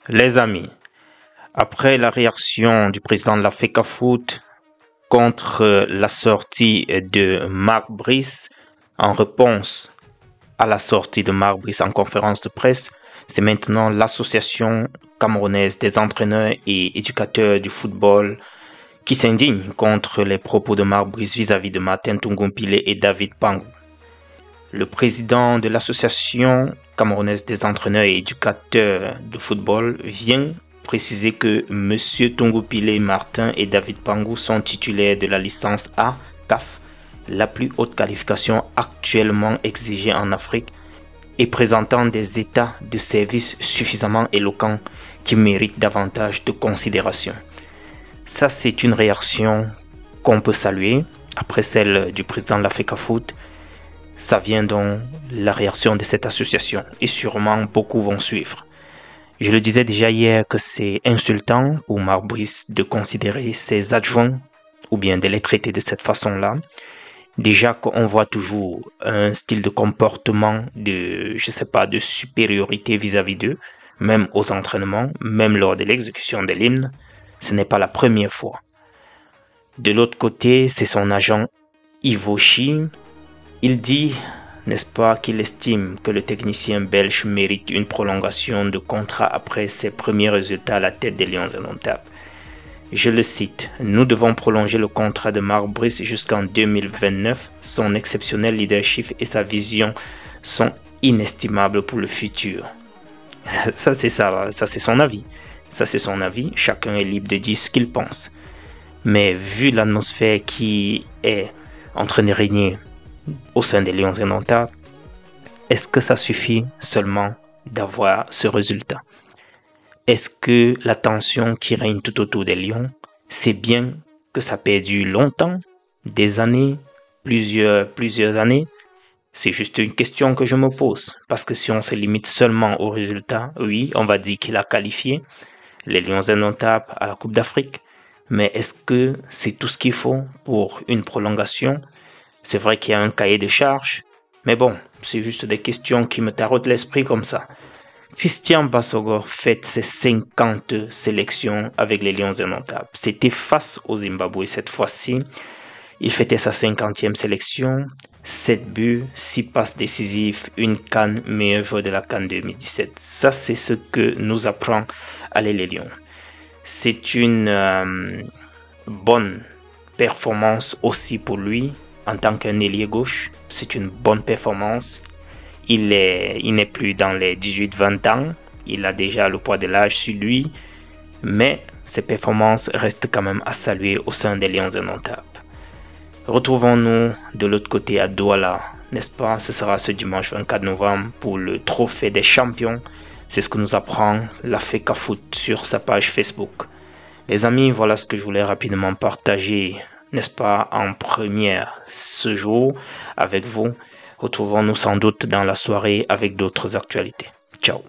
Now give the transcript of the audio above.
Les amis, après la réaction du président de la FECAFOOT contre la sortie de Marc Brice, en réponse à la sortie de Marc Brice en conférence de presse, c'est maintenant l'association camerounaise des entraîneurs et éducateurs du football qui s'indigne contre les propos de Marc Brice vis-à-vis de Martin Tungompile et David Pangou. Le président de l'association camerounaise des entraîneurs et éducateurs de football vient préciser que M. Tungompile Martin et David Pangou sont titulaires de la licence A CAF, la plus haute qualification actuellement exigée en Afrique, et présentant des états de service suffisamment éloquents qui méritent davantage de considération. Ça, c'est une réaction qu'on peut saluer après celle du président de la FECAFOOT. Ça vient donc la réaction de cette association et sûrement beaucoup vont suivre. Je le disais déjà hier que c'est insultant pour Marc Brice de considérer ses adjoints ou bien de les traiter de cette façon-là. Déjà qu'on voit toujours un style de comportement de supériorité vis-à-vis d'eux, même aux entraînements, même lors de l'exécution de l'hymne. Ce n'est pas la première fois. De l'autre côté, c'est son agent Ivo Chi. Il dit, n'est-ce pas, qu'il estime que le technicien belge mérite une prolongation de contrat après ses premiers résultats à la tête des Lions indomptables. Je le cite, « Nous devons prolonger le contrat de Marc Brice jusqu'en 2029. Son exceptionnel leadership et sa vision sont inestimables pour le futur. » Ça, c'est son avis. Ça, c'est son avis. Chacun est libre de dire ce qu'il pense. Mais vu l'atmosphère qui est en train de régner au sein des Lions indomptables, est-ce que ça suffit seulement d'avoir ce résultat? Est-ce que la tension qui règne tout autour des Lions, c'est bien que ça perdure longtemps, des années, plusieurs années? C'est juste une question que je me pose. Parce que si on se limite seulement au résultat, oui, on va dire qu'il a qualifié les Lions indomptables à la Coupe d'Afrique. Mais est-ce que c'est tout ce qu'il faut pour une prolongation? C'est vrai qu'il y a un cahier de charges, mais bon, c'est juste des questions qui me tarautent l'esprit comme ça. Christian Bassogor fête ses 50 sélections avec les Lions indomptables. C'était face au Zimbabwe cette fois-ci. Il fêtait sa 50e sélection, 7 buts, 6 passes décisives, une CAN, meilleur joueur de la CAN 2017. Ça, c'est ce que nous apprend Allez les Lions. C'est une bonne performance aussi pour lui en tant qu'un ailier gauche. C'est une bonne performance. Il n'est plus dans les 18-20 ans. Il a déjà le poids de l'âge sur lui. Mais ses performances restent quand même à saluer au sein des Lions indomptables. Retrouvons-nous de l'autre côté à Douala, n'est-ce pas? Ce sera ce dimanche 24 novembre pour le trophée des champions. C'est ce que nous apprend la FECAFOOT sur sa page Facebook. Les amis, voilà ce que je voulais rapidement partager, n'est-ce pas, en première ce jour avec vous. Retrouvons-nous sans doute dans la soirée avec d'autres actualités. Ciao.